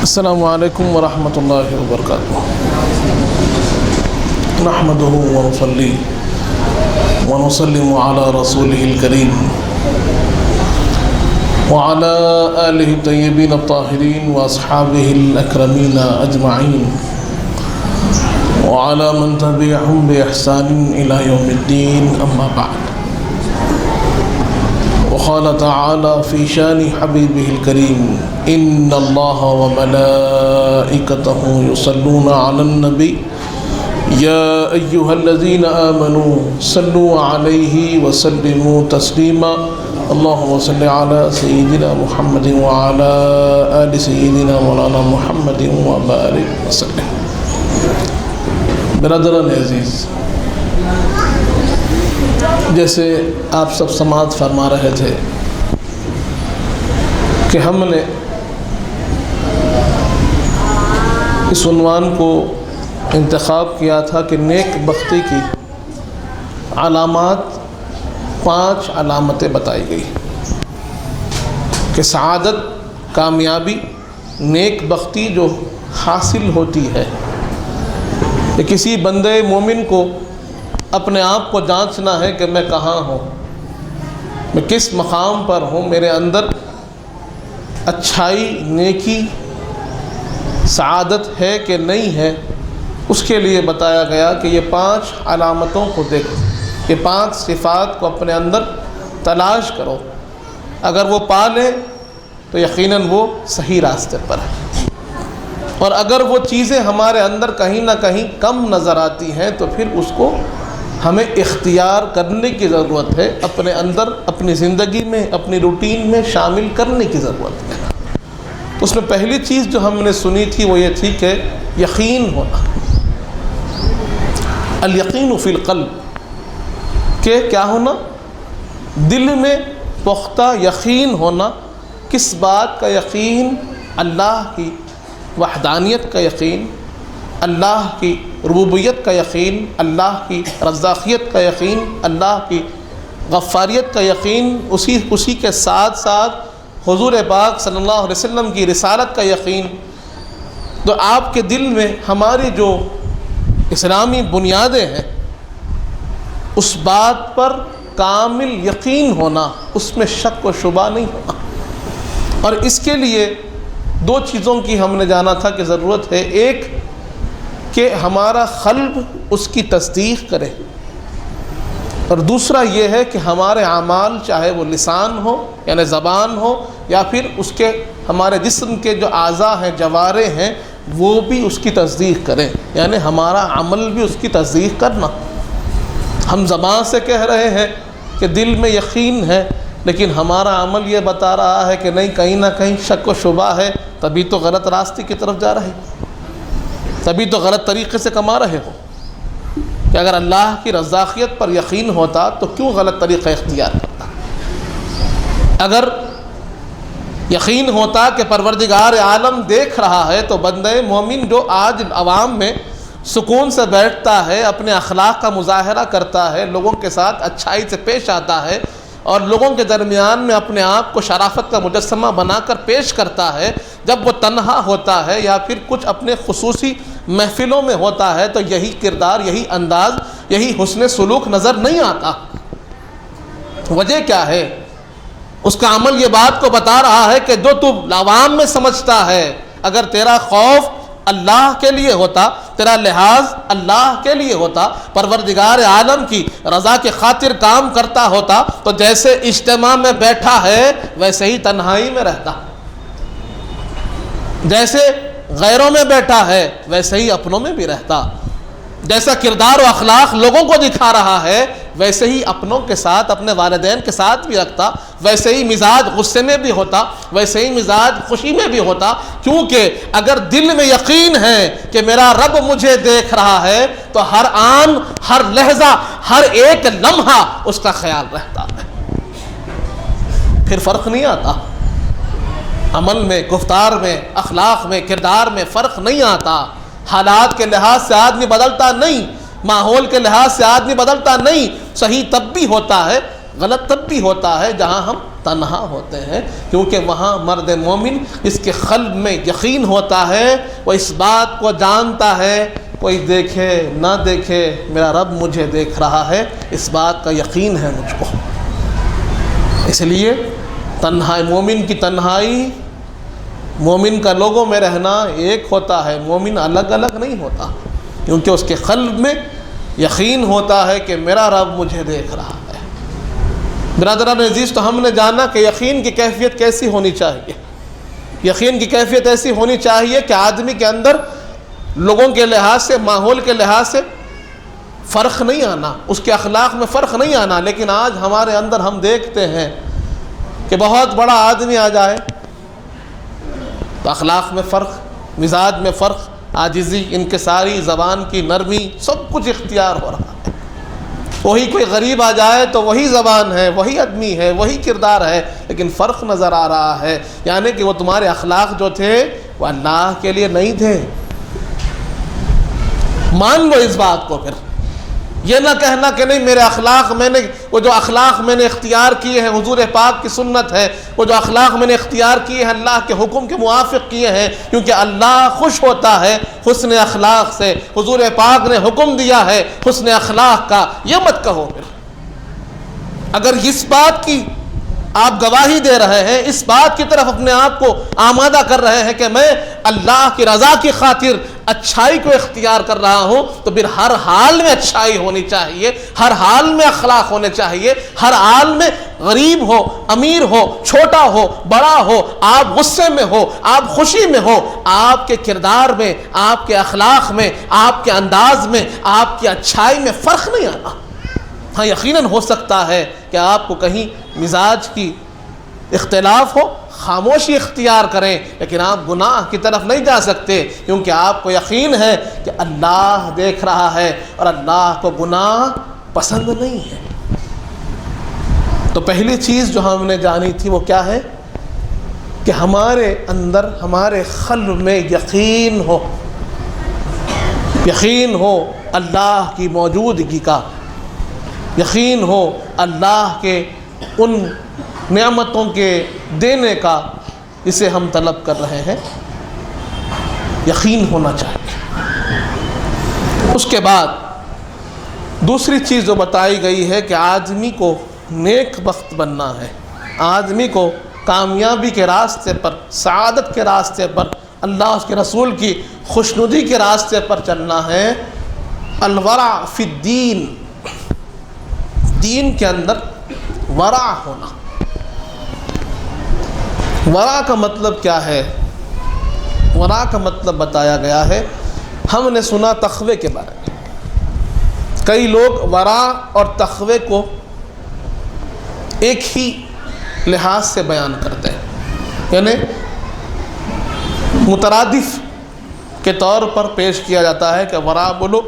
السلام علیکم ورحمۃ اللہ وبرکاتہ۔ نحمده ونصلي ونسلم على رسوله الكريم وعلى آله الطيبين الطاهرين وأصحابه الأكرمين أجمعين وعلى من تبعهم بإحسان إلى يوم الدين، أما بعد. وقال تعالى في شان حبيبه الكريم: إن الله وملائكته يصلون على النبي يا أيها الذين آمنوا صلوا عليه وسلموا تسليما اللهم صل على سيدنا محمد وعلى آل سيدنا مولانا محمد وبارك وسلم. برادران عزیز، جیسے آپ سب سماعت فرما رہے تھے کہ ہم نے اس عنوان کو انتخاب کیا تھا کہ نیک بختی کی علامات 5 علامتیں بتائی گئی کہ سعادت، کامیابی، نیک بختی جو حاصل ہوتی ہے کہ کسی بندے مومن کو اپنے آپ کو جانچنا ہے کہ میں کہاں ہوں، میں کس مقام پر ہوں، میرے اندر اچھائی، نیکی، سعادت ہے کہ نہیں ہے. اس کے لیے بتایا گیا کہ یہ 5 علامتوں کو دیکھو، یہ 5 صفات کو اپنے اندر تلاش کرو. اگر وہ پا لیں تو یقیناً وہ صحیح راستے پر ہے، اور اگر وہ چیزیں ہمارے اندر کہیں نہ کہیں کم نظر آتی ہیں تو پھر اس کو ہمیں اختیار کرنے کی ضرورت ہے، اپنے اندر، اپنی زندگی میں، اپنی روٹین میں شامل کرنے کی ضرورت ہے. اس میں پہلی چیز جو ہم نے سنی تھی وہ یہ تھی کہ یقین ہونا، الیقین فی القلب، کہ کیا ہونا؟ دل میں پختہ یقین ہونا. کس بات کا یقین؟ اللہ کی وحدانیت کا یقین، اللہ کی ربوبیت کا یقین، اللہ کی رزاقیت کا یقین، اللہ کی غفاریت کا یقین، اسی کے ساتھ ساتھ حضور پاک صلی اللہ علیہ وسلم کی رسالت کا یقین. تو آپ کے دل میں ہماری جو اسلامی بنیادیں ہیں اس بات پر کامل یقین ہونا، اس میں شک و شبہ نہیں ہونا. اور اس کے لیے 2 چیزوں کی ہم نے جانا تھا کہ ضرورت ہے. ایک کہ ہمارا قلب اس کی تصدیق کرے، اور دوسرا یہ ہے کہ ہمارے اعمال، چاہے وہ لسان ہو یعنی زبان ہو، یا پھر اس کے ہمارے جسم کے جو اعضاء ہیں، جوارح ہیں، وہ بھی اس کی تصدیق کریں، یعنی ہمارا عمل بھی اس کی تصدیق کرنا. ہم زبان سے کہہ رہے ہیں کہ دل میں یقین ہے، لیکن ہمارا عمل یہ بتا رہا ہے کہ نہیں، کہیں نہ کہیں شک و شبہ ہے، تبھی تو غلط راستے کی طرف جا رہے ہیں، تبھی تو غلط طریقے سے کما رہے ہو. کہ اگر اللہ کی رزاقیت پر یقین ہوتا تو کیوں غلط طریقہ اختیار کرتا؟ اگر یقین ہوتا کہ پروردگار عالم دیکھ رہا ہے تو بندے مومن جو آج عوام میں سکون سے بیٹھتا ہے، اپنے اخلاق کا مظاہرہ کرتا ہے، لوگوں کے ساتھ اچھائی سے پیش آتا ہے، اور لوگوں کے درمیان میں اپنے آپ کو شرافت کا مجسمہ بنا کر پیش کرتا ہے، جب وہ تنہا ہوتا ہے یا پھر کچھ اپنے خصوصی محفلوں میں ہوتا ہے تو یہی کردار، یہی انداز، یہی حسن سلوک نظر نہیں آتا. وجہ کیا ہے؟ اس کا عمل یہ بات کو بتا رہا ہے کہ جو تو عوام میں سمجھتا ہے، اگر تیرا خوف اللہ کے لیے ہوتا، تیرا لحاظ اللہ کے لیے ہوتا، پروردگار عالم کی رضا کے خاطر کام کرتا ہوتا، تو جیسے اجتماع میں بیٹھا ہے ویسے ہی تنہائی میں رہتا، جیسے غیروں میں بیٹھا ہے ویسے ہی اپنوں میں بھی رہتا، جیسا کردار و اخلاق لوگوں کو دکھا رہا ہے ویسے ہی اپنوں کے ساتھ، اپنے والدین کے ساتھ بھی رکھتا، ویسے ہی مزاج غصے میں بھی ہوتا، ویسے ہی مزاج خوشی میں بھی ہوتا. کیونکہ اگر دل میں یقین ہے کہ میرا رب مجھے دیکھ رہا ہے تو ہر آن، ہر لحظہ، ہر ایک لمحہ اس کا خیال رہتا ہے، پھر فرق نہیں آتا. عمل میں، گفتار میں، اخلاق میں، کردار میں فرق نہیں آتا. حالات کے لحاظ سے آدمی بدلتا نہیں، ماحول کے لحاظ سے آدمی بدلتا نہیں. صحیح تب بھی ہوتا ہے، غلط تب بھی ہوتا ہے جہاں ہم تنہا ہوتے ہیں، کیونکہ وہاں مرد مومن اس کے قلب میں یقین ہوتا ہے، وہ اس بات کو جانتا ہے کوئی دیکھے نہ دیکھے میرا رب مجھے دیکھ رہا ہے، اس بات کا یقین ہے مجھ کو۔ اس لیے تنہائی، مومن کی تنہائی، مومن کا لوگوں میں رہنا ایک ہوتا ہے، مومن الگ الگ نہیں ہوتا، کیونکہ اس کے قلب میں یقین ہوتا ہے کہ میرا رب مجھے دیکھ رہا ہے۔ برادران عزیز، تو ہم نے جانا کہ یقین کی کیفیت کیسی ہونی چاہیے۔ یقین کی کیفیت ایسی ہونی چاہیے کہ آدمی کے اندر لوگوں کے لحاظ سے، ماحول کے لحاظ سے فرق نہیں آنا، اس کے اخلاق میں فرق نہیں آنا۔ لیکن آج ہمارے اندر ہم دیکھتے ہیں کہ بہت بڑا آدمی آ جائے تو اخلاق میں فرق، مزاج میں فرق، عاجزی، انکساری، زبان کی نرمی، سب کچھ اختیار ہو رہا ہے۔ وہی کوئی غریب آ جائے تو وہی زبان ہے، وہی آدمی ہے، وہی کردار ہے، لیکن فرق نظر آ رہا ہے، یعنی کہ وہ تمہارے اخلاق جو تھے وہ اللہ کے لیے نہیں تھے۔ مان لو اس بات کو، پھر یہ نہ کہنا کہ نہیں میرے اخلاق، میں نے وہ جو اخلاق میں نے اختیار کیے ہیں حضور پاک کی سنت ہے، وہ جو اخلاق میں نے اختیار کیے ہیں اللہ کے حکم کے موافق کیے ہیں، کیونکہ اللہ خوش ہوتا ہے حسن اخلاق سے، حضور پاک نے حکم دیا ہے حسن اخلاق کا، یہ مت کہو۔ پھر اگر اس بات کی آپ گواہی دے رہے ہیں، اس بات کی طرف اپنے آپ کو آمادہ کر رہے ہیں کہ میں اللہ کی رضا کی خاطر اچھائی کو اختیار کر رہا ہوں، تو پھر ہر حال میں اچھائی ہونی چاہیے، ہر حال میں اخلاق ہونے چاہیے، ہر حال میں غریب ہو، امیر ہو، چھوٹا ہو، بڑا ہو، آپ غصے میں ہو، آپ خوشی میں ہو، آپ کے کردار میں، آپ کے اخلاق میں، آپ کے انداز میں، آپ کی اچھائی میں فرق نہیں آنا۔ ہاں یقیناً ہو سکتا ہے کہ آپ کو کہیں مزاج کی اختلاف ہو، خاموشی اختیار کریں، لیکن آپ گناہ کی طرف نہیں جا سکتے، کیونکہ آپ کو یقین ہے کہ اللہ دیکھ رہا ہے اور اللہ کو گناہ پسند نہیں ہے۔ تو پہلی چیز جو ہم نے جانی تھی وہ کیا ہے کہ ہمارے اندر، ہمارے قلب میں یقین ہو، یقین ہو اللہ کی موجودگی کا، یقین ہو اللہ کے ان نعمتوں کے دینے کا جسے ہم طلب کر رہے ہیں، یقین ہونا چاہیے۔ اس کے بعد دوسری چیز جو بتائی گئی ہے کہ آدمی کو نیک بخت بننا ہے، آدمی کو کامیابی کے راستے پر، سعادت کے راستے پر، اللہ اس کے رسول کی خوشنودی کے راستے پر چلنا ہے۔ الورع فی الدین، دین کے اندر ورع ہونا۔ ورع کا مطلب کیا ہے؟ ورع کا مطلب بتایا گیا ہے، ہم نے سنا تقوی کے بارے میں، کئی لوگ ورع اور تقوی کو ایک ہی لحاظ سے بیان کرتے ہیں، یعنی مترادف کے طور پر پیش کیا جاتا ہے کہ ورع بولو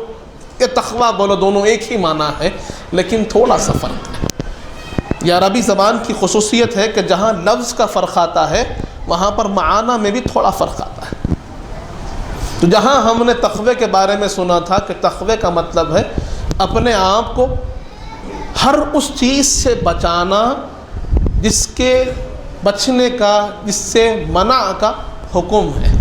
کہ تقوی بولو، دونوں ایک ہی معنی ہے، لیکن تھوڑا سا فرق ہے۔ یہ عربی زبان کی خصوصیت ہے کہ جہاں لفظ کا فرق آتا ہے وہاں پر معنی میں بھی تھوڑا فرق آتا ہے۔ تو جہاں ہم نے تقوی کے بارے میں سنا تھا کہ تقوی کا مطلب ہے اپنے آپ کو ہر اس چیز سے بچانا جس کے بچنے کا، جس سے منع کا حکم ہے،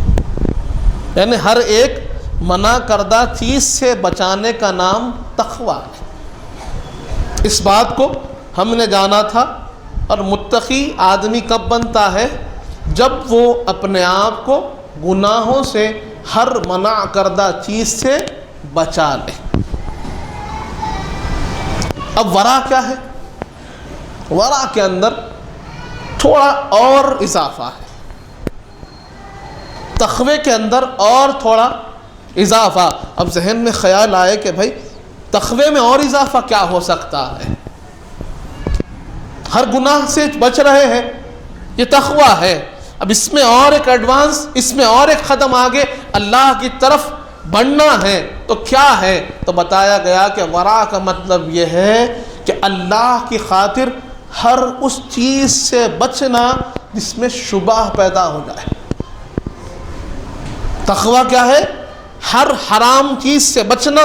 یعنی ہر ایک منع کردہ چیز سے بچانے کا نام تقوی ہے۔ اس بات کو ہم نے جانا تھا، اور متقی آدمی کب بنتا ہے؟ جب وہ اپنے آپ کو گناہوں سے، ہر منع کردہ چیز سے بچا لے۔ اب ورع کیا ہے؟ ورع کے اندر تھوڑا اور اضافہ ہے، تقوی کے اندر اور تھوڑا اضافہ۔ اب ذہن میں خیال آئے کہ بھائی تقوی میں اور اضافہ کیا ہو سکتا ہے؟ ہر گناہ سے بچ رہے ہیں، یہ تقوی ہے۔ اب اس میں اور ایک ایڈوانس، اس میں اور ایک قدم آگے اللہ کی طرف بڑھنا ہے، تو کیا ہے؟ تو بتایا گیا کہ ورع کا مطلب یہ ہے کہ اللہ کی خاطر ہر اس چیز سے بچنا جس میں شبہ پیدا ہو جائے۔ تقوی کیا ہے؟ ہر حرام چیز سے بچنا،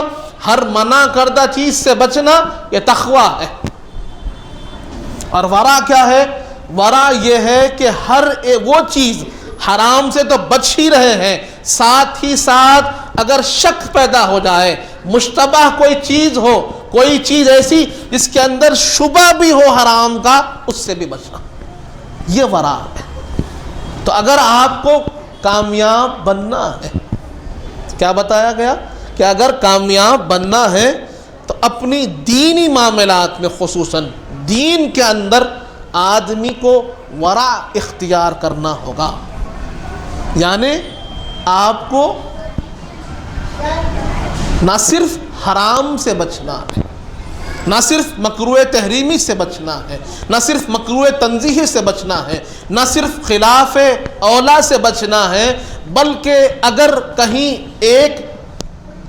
ہر منع کردہ چیز سے بچنا، یہ تقوی ہے۔ اور ورع کیا ہے؟ ورع یہ ہے کہ ہر وہ چیز حرام سے تو بچ ہی رہے ہیں، ساتھ ہی ساتھ اگر شک پیدا ہو جائے، مشتبہ کوئی چیز ہو، کوئی چیز ایسی جس کے اندر شبہ بھی ہو حرام کا، اس سے بھی بچنا، یہ ورع ہے۔ تو اگر آپ کو کامیاب بننا ہے، کیا بتایا گیا کہ اگر کامیاب بننا ہے تو اپنی دینی معاملات میں، خصوصاً دین کے اندر آدمی کو ورع اختیار کرنا ہوگا، یعنی آپ کو نہ صرف حرام سے بچنا ہے، نہ صرف مکروہ تحریمی سے بچنا ہے، نہ صرف مکروہ تنزیہی سے بچنا ہے، نہ صرف خلاف اولا سے بچنا ہے، بلکہ اگر کہیں ایک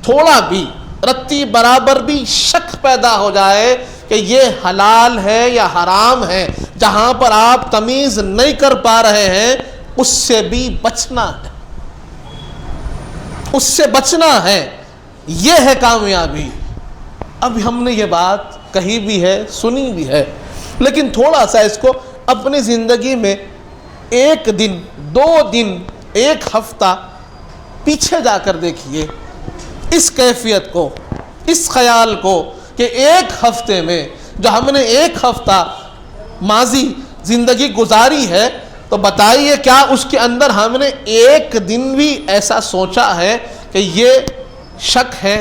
تھوڑا بھی رتی برابر بھی شک پیدا ہو جائے کہ یہ حلال ہے یا حرام ہے، جہاں پر آپ تمیز نہیں کر پا رہے ہیں، اس سے بھی بچنا ہے، اس سے بچنا ہے، یہ ہے کامیابی۔ اب ہم نے یہ بات کہی بھی ہے، سنی بھی ہے، لیکن تھوڑا سا اس کو اپنی زندگی میں ایک دن، 2 دن، 1 ہفتہ پیچھے جا کر دیکھیے اس کیفیت کو، اس خیال کو کہ ایک ہفتے میں جو ہم نے 1 ہفتہ ماضی زندگی گزاری ہے، تو بتائیے کیا اس کے اندر ہم نے ایک دن بھی ایسا سوچا ہے کہ یہ شک ہے،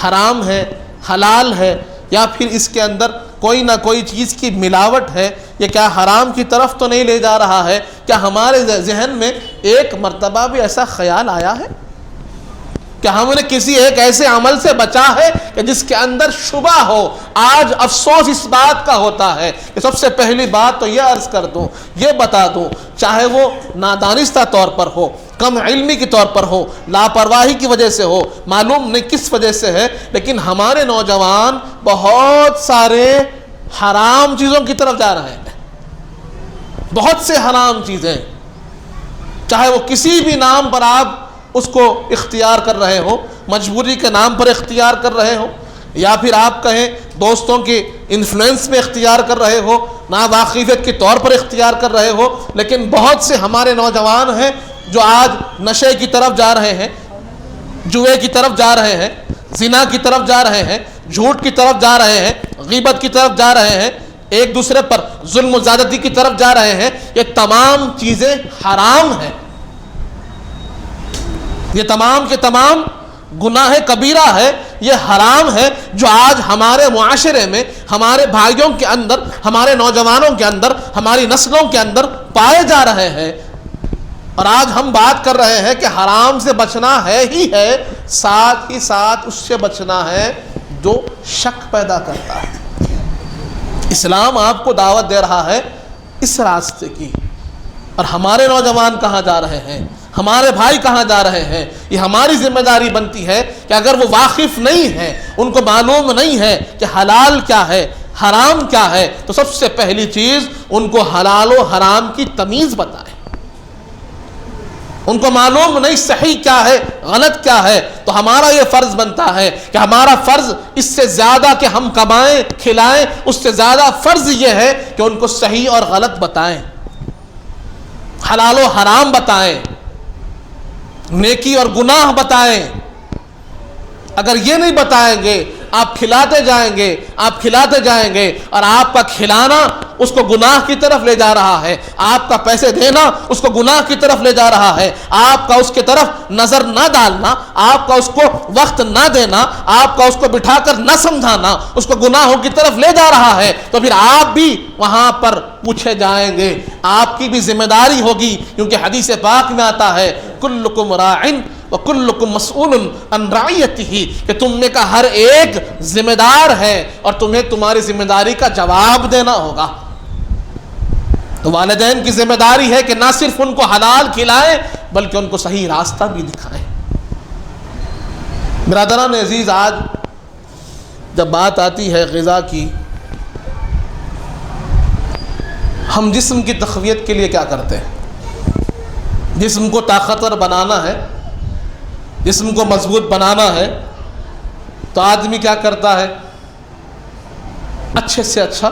حرام ہے، حلال ہے، یا پھر اس کے اندر کوئی نہ کوئی چیز کی ملاوٹ ہے، یہ کیا حرام کی طرف تو نہیں لے جا رہا ہے؟ کیا ہمارے ذہن میں ایک مرتبہ بھی ایسا خیال آیا ہے کہ ہم نے کسی ایک ایسے عمل سے بچا ہے کہ جس کے اندر شبہ ہو؟ آج افسوس اس بات کا ہوتا ہے کہ سب سے پہلی بات تو یہ عرض کر دوں، یہ بتا دوں، چاہے وہ نادانستہ طور پر ہو، کم علمی کے طور پر ہو، لاپرواہی کی وجہ سے ہو، معلوم نہیں کس وجہ سے ہے، لیکن ہمارے نوجوان بہت سارے حرام چیزوں کی طرف جا رہے ہیں، بہت سے حرام چیزیں، چاہے وہ کسی بھی نام پر آپ اس کو اختیار کر رہے ہو، مجبوری کے نام پر اختیار کر رہے ہو، یا پھر آپ کہیں دوستوں کے انفلوئنس میں اختیار کر رہے ہو، ناواقفیت کے طور پر اختیار کر رہے ہو، لیکن بہت سے ہمارے نوجوان ہیں جو آج نشے کی طرف جا رہے ہیں، جوئے کی طرف جا رہے ہیں، زنا کی طرف جا رہے ہیں، جھوٹ کی طرف جا رہے ہیں، غیبت کی طرف جا رہے ہیں، ایک دوسرے پر ظلم و زیادتی کی طرف جا رہے ہیں۔ یہ تمام چیزیں حرام ہیں، یہ تمام کے تمام گناہ کبیرہ ہے، یہ حرام ہے، جو آج ہمارے معاشرے میں، ہمارے بھائیوں کے اندر، ہمارے نوجوانوں کے اندر، ہماری نسلوں کے اندر پائے جا رہے ہیں۔ اور آج ہم بات کر رہے ہیں کہ حرام سے بچنا ہے ہی ہے، ساتھ ہی ساتھ اس سے بچنا ہے جو شک پیدا کرتا ہے۔ اسلام آپ کو دعوت دے رہا ہے اس راستے کی، اور ہمارے نوجوان کہاں جا رہے ہیں، ہمارے بھائی کہاں جا رہے ہیں؟ یہ ہماری ذمہ داری بنتی ہے کہ اگر وہ واقف نہیں ہیں، ان کو معلوم نہیں ہے کہ حلال کیا ہے، حرام کیا ہے، تو سب سے پہلی چیز ان کو حلال و حرام کی تمیز بتائیں۔ ان کو معلوم نہیں صحیح کیا ہے، غلط کیا ہے، تو ہمارا یہ فرض بنتا ہے کہ ہمارا فرض اس سے زیادہ کہ ہم کمائیں کھلائیں، اس سے زیادہ فرض یہ ہے کہ ان کو صحیح اور غلط بتائیں، حلال و حرام بتائیں، نیکی اور گناہ بتائیں۔ اگر یہ نہیں بتائیں گے، آپ کھلاتے جائیں گے، آپ کھلاتے جائیں گے، اور آپ کا کھلانا اس کو گناہ کی طرف لے جا رہا ہے، آپ کا پیسے دینا اس کو گناہ کی طرف لے جا رہا ہے، آپ کا اس کی طرف نظر نہ ڈالنا، آپ کا اس کو وقت نہ دینا، آپ کا اس کو بٹھا کر نہ سمجھانا اس کو گناہوں کی طرف لے جا رہا ہے، تو پھر آپ بھی وہاں پر پوچھے جائیں گے، آپ کی بھی ذمہ داری ہوگی، کیونکہ حدیث پاک میں آتا ہے کلکم راعٍ وَكُلُّكُمْ مَسْئُولٌ عَنْ رَعِيَّتِهِ کہ تم میں کا ہر ایک ذمہ دار ہے اور تمہیں تمہاری ذمہ داری کا جواب دینا ہوگا۔ تو والدین کی ذمہ داری ہے کہ نہ صرف ان کو حلال کھلائیں بلکہ ان کو صحیح راستہ بھی دکھائیں۔ برادران عزیز، آج جب بات آتی ہے غذا کی، ہم جسم کی تقویت کے لیے کیا کرتے ہیں؟ جسم کو طاقتور بنانا ہے، جسم کو مضبوط بنانا ہے، تو آدمی کیا کرتا ہے؟ اچھے سے اچھا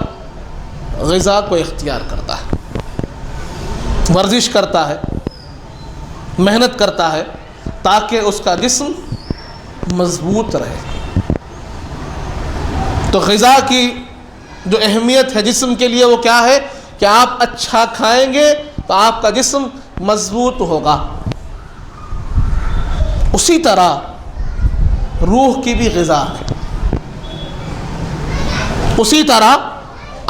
غذا کو اختیار کرتا ہے۔ ورزش کرتا ہے، محنت کرتا ہے تاکہ اس کا جسم مضبوط رہے۔ تو غذا کی جو اہمیت ہے جسم کے لیے وہ کیا ہے کہ آپ اچھا کھائیں گے تو آپ کا جسم مضبوط ہوگا۔ اسی طرح روح کی بھی غذا ہے، اسی طرح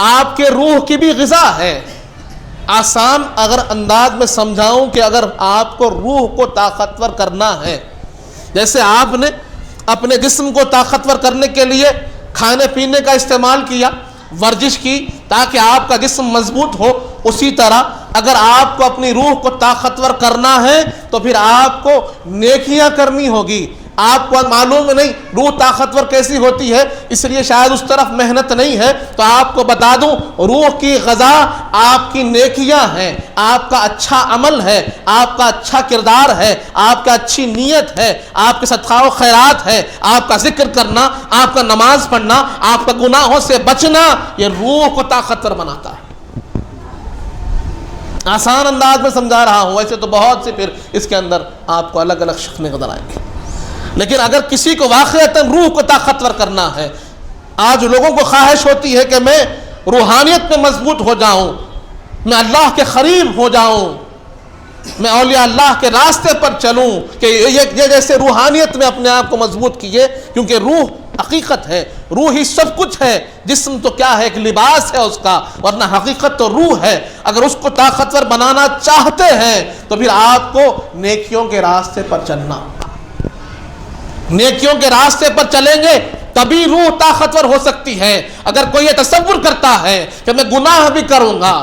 آپ کے روح کی بھی غذا ہے۔ آسان اگر انداز میں سمجھاؤں کہ اگر آپ کو روح کو طاقتور کرنا ہے، جیسے آپ نے اپنے جسم کو طاقتور کرنے کے لیے کھانے پینے کا استعمال کیا، ورزش کی تاکہ آپ کا جسم مضبوط ہو، اسی طرح اگر آپ کو اپنی روح کو طاقتور کرنا ہے تو پھر آپ کو نیکیاں کرنی ہوگی۔ آپ کو معلوم نہیں روح طاقتور کیسی ہوتی ہے، اس لیے شاید اس طرف محنت نہیں ہے، تو آپ کو بتا دوں روح کی غذا آپ کی نیکیاں ہیں، آپ کا اچھا عمل ہے، آپ کا اچھا کردار ہے، آپ کا اچھی نیت ہے، آپ کے صدقہ و خیرات ہے، آپ کا ذکر کرنا، آپ کا نماز پڑھنا، آپ کا گناہوں سے بچنا، یہ روح کو طاقتور بناتا ہے۔ آسان انداز میں سمجھا رہا ہوں، ویسے تو بہت سے پھر اس کے اندر آپ کو الگ الگ شکلیں نظر آئیں گی، لیکن اگر کسی کو واقعتاً روح کو طاقتور کرنا ہے، آج لوگوں کو خواہش ہوتی ہے کہ میں روحانیت میں مضبوط ہو جاؤں، میں اللہ کے قریب ہو جاؤں، میں اولیاء اللہ کے راستے پر چلوں، کہ یہ جیسے روحانیت میں اپنے آپ کو مضبوط کیے، کیونکہ روح حقیقت ہے، روح ہی سب کچھ ہے، جسم تو کیا ہے ایک لباس ہے اس کا، ورنہ حقیقت تو روح ہے۔ اگر اس کو طاقتور بنانا چاہتے ہیں تو پھر آپ کو نیکیوں کے راستے پر چلنا ہوگا، نیکیوں کے راستے پر چلیں گے تبھی روح طاقتور ہو سکتی ہے۔ اگر کوئی یہ تصور کرتا ہے کہ میں گناہ بھی کروں گا،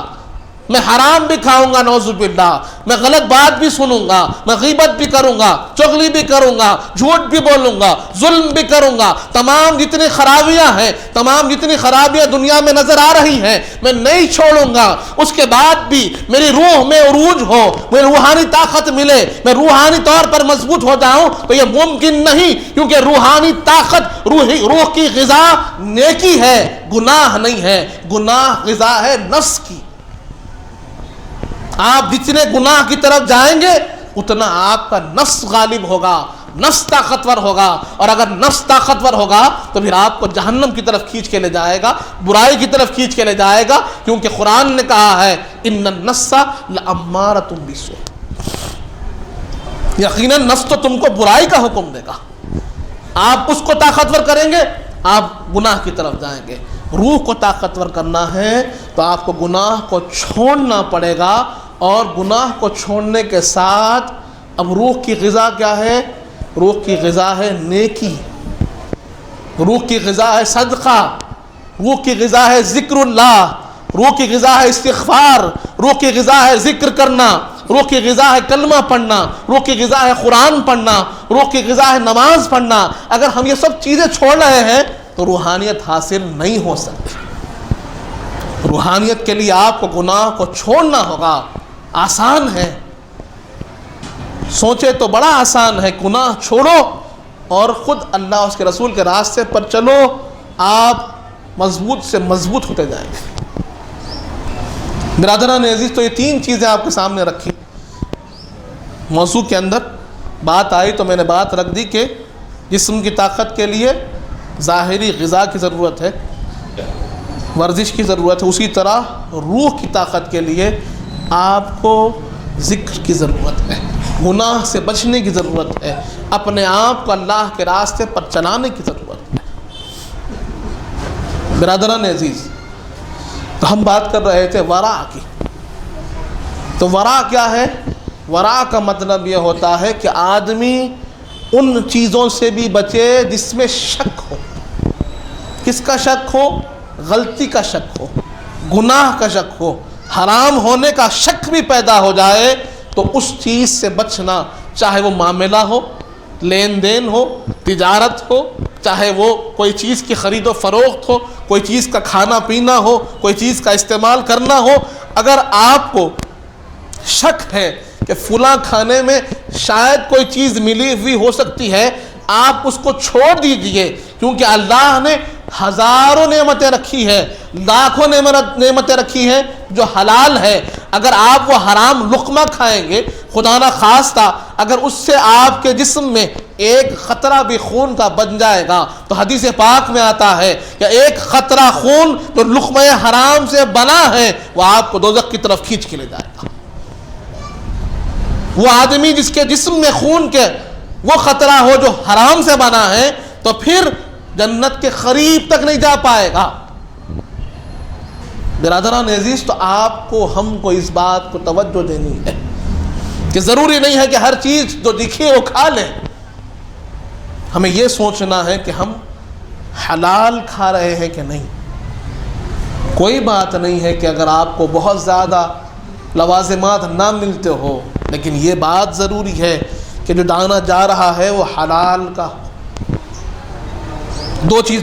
میں حرام بھی کھاؤں گا، نعوذ باللہ، میں غلط بات بھی سنوں گا، میں غیبت بھی کروں گا، چغلی بھی کروں گا، جھوٹ بھی بولوں گا، ظلم بھی کروں گا، تمام جتنی خرابیاں ہیں، تمام جتنی خرابیاں دنیا میں نظر آ رہی ہیں میں نہیں چھوڑوں گا، اس کے بعد بھی میری روح میں عروج ہو، مجھے روحانی طاقت ملے، میں روحانی طور پر مضبوط ہو جاؤں، تو یہ ممکن نہیں، کیونکہ روحانی طاقت روح کی غذا نیکی ہے، گناہ نہیں ہے، گناہ غذا ہے نفس کی۔ آپ جتنے گناہ کی طرف جائیں گے اتنا آپ کا نفس غالب ہوگا، نفس طاقتور ہوگا، اور اگر نفس طاقتور ہوگا تو پھر آپ کو جہنم کی طرف کھینچ کے لے جائے گا، برائی کی طرف کھینچ کے لے جائے گا، کیونکہ قرآن نے کہا ہے ان النفس لامارۃ بالسوء، یقیناً نفس تو تم کو برائی کا حکم دے گا۔ آپ اس کو طاقتور کریں گے آپ گناہ کی طرف جائیں گے۔ روح کو طاقتور کرنا ہے تو آپ کو گناہ کو چھوڑنا پڑے گا، اور گناہ کو چھوڑنے کے ساتھ اب روح کی غذا کیا ہے؟ روح کی غذا ہے نیکی، روح کی غذا ہے صدقہ، روح کی غذا ہے ذکر اللہ، روح کی غذا ہے استغفار، روح کی غذا ہے ذکر کرنا، روح کی غذا ہے کلمہ پڑھنا، روح کی غذا ہے قرآن پڑھنا، روح کی غذا ہے نماز پڑھنا۔ اگر ہم یہ سب چیزیں چھوڑ رہے ہیں تو روحانیت حاصل نہیں ہو سکتی۔ روحانیت کے لیے آپ کو گناہ کو چھوڑنا ہوگا۔ آسان ہے، سوچے تو بڑا آسان ہے، گناہ چھوڑو اور خود اللہ اس کے رسول کے راستے پر چلو، آپ مضبوط سے مضبوط ہوتے جائیں گے۔ برادران عزیز، تو یہ تین چیزیں آپ کے سامنے رکھی، موضوع کے اندر بات آئی تو میں نے بات رکھ دی کہ جسم کی طاقت کے لیے ظاہری غذا کی ضرورت ہے، ورزش کی ضرورت ہے، اسی طرح روح کی طاقت کے لیے آپ کو ذکر کی ضرورت ہے، گناہ سے بچنے کی ضرورت ہے، اپنے آپ کو اللہ کے راستے پر چلانے کی ضرورت ہے۔ برادران عزیز، تو ہم بات کر رہے تھے ورع کی، تو ورع کیا ہے؟ ورع کا مطلب یہ ہوتا ہے کہ آدمی ان چیزوں سے بھی بچے جس میں شک ہو۔ کس کا شک ہو؟ غلطی کا شک ہو، گناہ کا شک ہو، حرام ہونے کا شک بھی پیدا ہو جائے تو اس چیز سے بچنا، چاہے وہ معاملہ ہو، لین دین ہو، تجارت ہو، چاہے وہ کوئی چیز کی خرید و فروخت ہو، کوئی چیز کا کھانا پینا ہو، کوئی چیز کا استعمال کرنا ہو، اگر آپ کو شک ہے کہ فلاں کھانے میں شاید کوئی چیز ملی ہوئی ہو سکتی ہے، آپ اس کو چھوڑ دیجئے، کیونکہ اللہ نے ہزاروں نعمتیں رکھی ہیں، لاکھوں نعمتیں رکھی ہیں جو حلال ہے۔ اگر آپ وہ حرام لقمہ کھائیں گے، خدا نہ خواستہ اگر اس سے آپ کے جسم میں ایک قطرہ بھی خون کا بن جائے گا تو حدیث پاک میں آتا ہے کہ ایک قطرہ خون جو لقمہ حرام سے بنا ہے وہ آپ کو دوزخ کی طرف کھینچ کے لے جائے گا۔ وہ آدمی جس کے جسم میں خون کے وہ قطرہ ہو جو حرام سے بنا ہے تو پھر جنت کے قریب تک نہیں جا پائے گا۔ برادران عزیز، تو آپ کو ہم کو اس بات کو توجہ دینی ہے کہ ضروری نہیں ہے کہ ہر چیز جو دکھے وہ کھا لیں۔ ہمیں یہ سوچنا ہے کہ ہم حلال کھا رہے ہیں کہ نہیں۔ کوئی بات نہیں ہے کہ اگر آپ کو بہت زیادہ لوازمات نہ ملتے ہو، لیکن یہ بات ضروری ہے کہ جو دانا جا رہا ہے وہ حلال کا ہو۔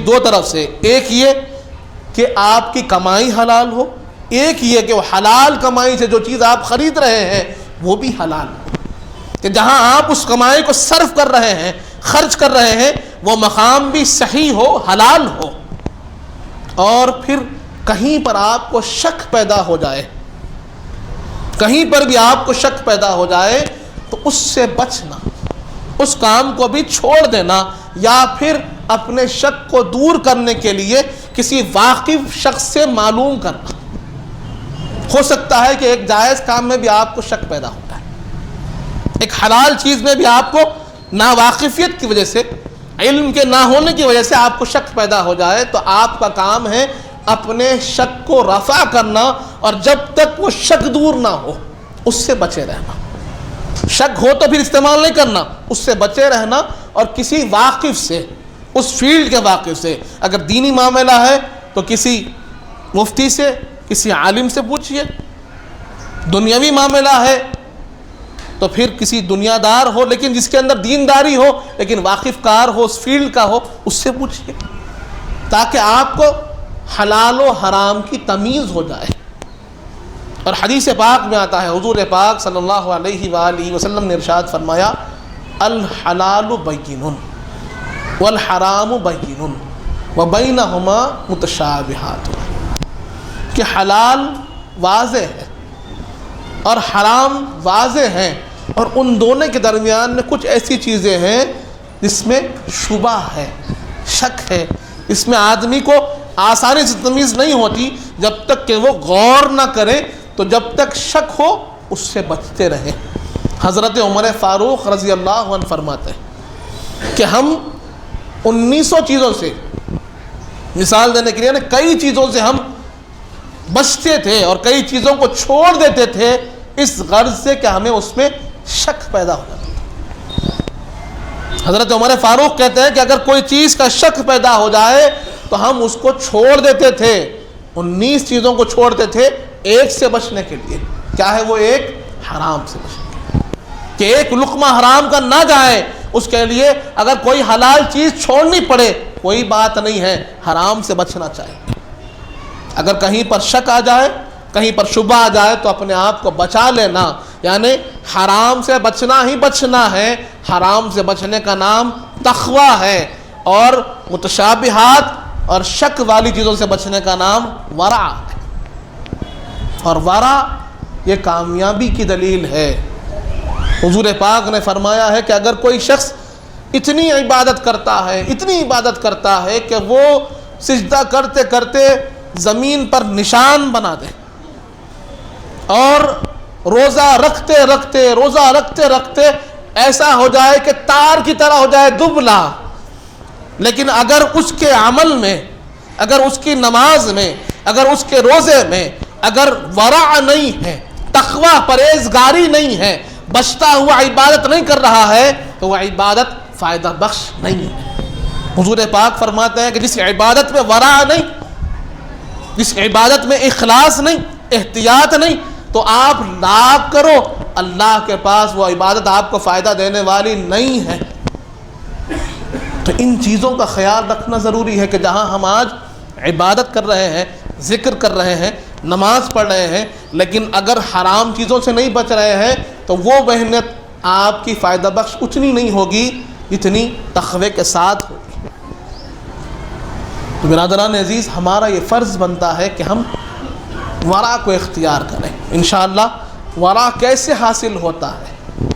دو طرف سے، ایک یہ کہ آپ کی کمائی حلال ہو، ایک یہ کہ وہ حلال کمائی سے جو چیز آپ خرید رہے ہیں وہ بھی حلال ہو، کہ جہاں آپ اس کمائی کو صرف کر رہے ہیں، خرچ کر رہے ہیں، وہ مقام بھی صحیح ہو، حلال ہو۔ اور پھر کہیں پر آپ کو شک پیدا ہو جائے، کہیں پر بھی آپ کو شک پیدا ہو جائے تو اس سے بچنا، اس کام کو بھی چھوڑ دینا، یا پھر اپنے شک کو دور کرنے کے لیے کسی واقف شخص سے معلوم کرنا۔ ہو سکتا ہے کہ ایک جائز کام میں بھی آپ کو شک پیدا ہوتا ہے، ایک حلال چیز میں بھی آپ کو ناواقفیت کی وجہ سے، علم کے نہ ہونے کی وجہ سے آپ کو شک پیدا ہو جائے، تو آپ کا کام ہے اپنے شک کو رفع کرنا، اور جب تک وہ شک دور نہ ہو اس سے بچے رہنا۔ شک ہو تو پھر استعمال نہیں کرنا، اس سے بچے رہنا، اور کسی واقف سے، اس فیلڈ کے واقف سے، اگر دینی معاملہ ہے تو کسی مفتی سے، کسی عالم سے پوچھئے، دنیاوی معاملہ ہے تو پھر کسی دنیا دار ہو لیکن جس کے اندر دینداری ہو لیکن واقف کار ہو، اس فیلڈ کا ہو، اس سے پوچھئے، تاکہ آپ کو حلال و حرام کی تمیز ہو جائے۔ اور حدیث پاک میں آتا ہے، حضور پاک صلی اللہ علیہ وآلہ وسلم نے ارشاد فرمایا، الحلال بین والحرام بین وبینہما متشابہات، کہ حلال واضح ہے اور حرام واضح ہے، اور ان دونوں کے درمیان میں کچھ ایسی چیزیں ہیں جس میں شبہ ہے، شک ہے، اس میں آدمی کو آسانی سے تمیز نہیں ہوتی جب تک کہ وہ غور نہ کرے، تو جب تک شک ہو اس سے بچتے رہے۔ حضرت عمر فاروق رضی اللہ عنہ فرماتے ہیں کہ ہم 1900 چیزوں سے، مثال دینے کے لیے کئی چیزوں سے ہم بچتے تھے اور کئی چیزوں کو چھوڑ دیتے تھے اس غرض سے کہ ہمیں اس میں شک پیدا ہو جاتا تھا۔ حضرت عمر فاروق کہتے ہیں کہ اگر کوئی چیز کا شک پیدا ہو جائے تو ہم اس کو چھوڑ دیتے تھے، 19 چیزوں کو چھوڑتے تھے ایک سے بچنے کے لیے۔ کیا ہے وہ ایک؟ حرام سے بچنے کے لیے، کہ ایک لقمہ حرام کا نہ جائے، اس کے لیے اگر کوئی حلال چیز چھوڑنی پڑے کوئی بات نہیں ہے، حرام سے بچنا چاہیے۔ اگر کہیں پر شک آ جائے، کہیں پر شبہ آ جائے تو اپنے آپ کو بچا لینا، یعنی حرام سے بچنا ہی بچنا ہے۔ حرام سے بچنے کا نام تقوی ہے، اور متشابہات اور شک والی چیزوں سے بچنے کا نام ورع ہے، اور ورع یہ کامیابی کی دلیل ہے۔ حضور پاک نے فرمایا ہے کہ اگر کوئی شخص اتنی عبادت کرتا ہے، اتنی عبادت کرتا ہے کہ وہ سجدہ کرتے کرتے زمین پر نشان بنا دے، اور روزہ رکھتے رکھتے ایسا ہو جائے کہ تار کی طرح ہو جائے دبلا، لیکن اگر اس کے عمل میں، اگر اس کی نماز میں، اگر اس کے روزے میں اگر ورع نہیں ہے، تقوی پرہیزگاری نہیں ہے، بچتا ہوا عبادت نہیں کر رہا ہے، تو وہ عبادت فائدہ بخش نہیں ہے۔ حضور پاک فرماتے ہیں کہ جس عبادت میں ورع نہیں، جس عبادت میں اخلاص نہیں، احتیاط نہیں، تو آپ لاکھ کرو، اللہ کے پاس وہ عبادت آپ کو فائدہ دینے والی نہیں ہے۔ تو ان چیزوں کا خیال رکھنا ضروری ہے کہ جہاں ہم آج عبادت کر رہے ہیں، ذکر کر رہے ہیں، نماز پڑھ رہے ہیں، لیکن اگر حرام چیزوں سے نہیں بچ رہے ہیں تو وہ محنت آپ کی فائدہ بخش اتنی نہیں ہوگی جتنی تقوی کے ساتھ ہوگی۔ تو برادران عزیز، ہمارا یہ فرض بنتا ہے کہ ہم ورا کو اختیار کریں۔ انشاءاللہ ورا کیسے حاصل ہوتا ہے،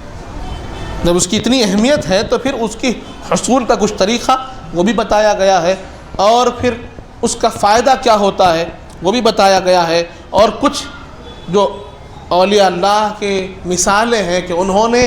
جب اس کی اتنی اہمیت ہے تو پھر اس کی حصول کا کچھ طریقہ وہ بھی بتایا گیا ہے، اور پھر اس کا فائدہ کیا ہوتا ہے وہ بھی بتایا گیا ہے، اور کچھ جو اولیاء اللہ کے مثالیں ہیں کہ انہوں نے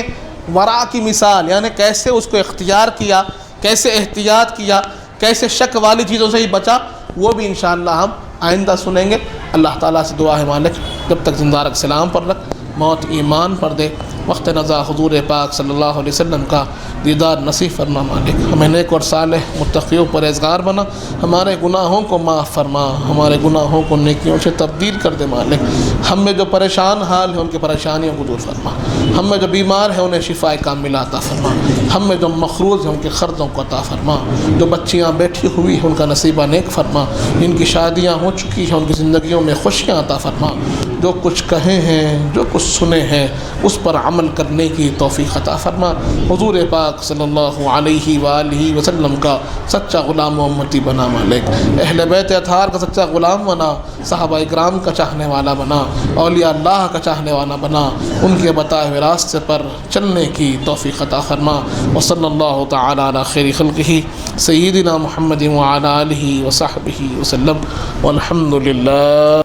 ورا کی مثال یعنی کیسے اس کو اختیار کیا، کیسے احتیاط کیا، کیسے شک والی چیزوں سے ہی بچا، وہ بھی انشاءاللہ ہم آئندہ سنیں گے۔ اللہ تعالیٰ سے دعا ہے مالک جب تک زندہ رکھ، سلام پر رکھ، موت ایمان پر دے، وقت نزا حضور پاک صلی اللہ علیہ وسلم کا دیدار نصیب فرما مالک، ہمیں نیک اور صالح متقی و پرہیزگار بنا، ہمارے گناہوں کو معاف فرما، ہمارے گناہوں کو نیکیوں سے تبدیل کر دے مالک، ہم میں جو پریشان حال ہیں ان کی پریشانیوں کو دور فرما، ہم میں جو بیمار ہیں انہیں شفاء کاملہ عطا فرما، ہم میں جو مقروض ہیں ان کے قرضوں کو عطا فرما، جو بچیاں بیٹھی ہوئی ہیں ان کا نصیبہ نیک فرما، جن کی شادیاں ہو چکی ہیں ان کی زندگیوں میں خوشیاں عطا فرما، جو کچھ کہے ہیں جو کچھ سنے ہیں اس پر عمل کرنے کی توفیق عطا فرما، حضور پاک صلی اللہ علیہ وآلہ وسلم کا سچا غلام و امتی بنا مالک، اہل بیت اطہار کا سچا غلام بنا، صحابہ اکرام کا چاہنے والا بنا، اولیاء اللہ کا چاہنے والا بنا، ان کے بتائے ہوئے راستے پر چلنے کی توفیق عطا فرما، وصلی اللہ تعالی علی خیر خلقہ سیدنا محمد وعلی آلہ وصحبہ وسلم، والحمد للہ۔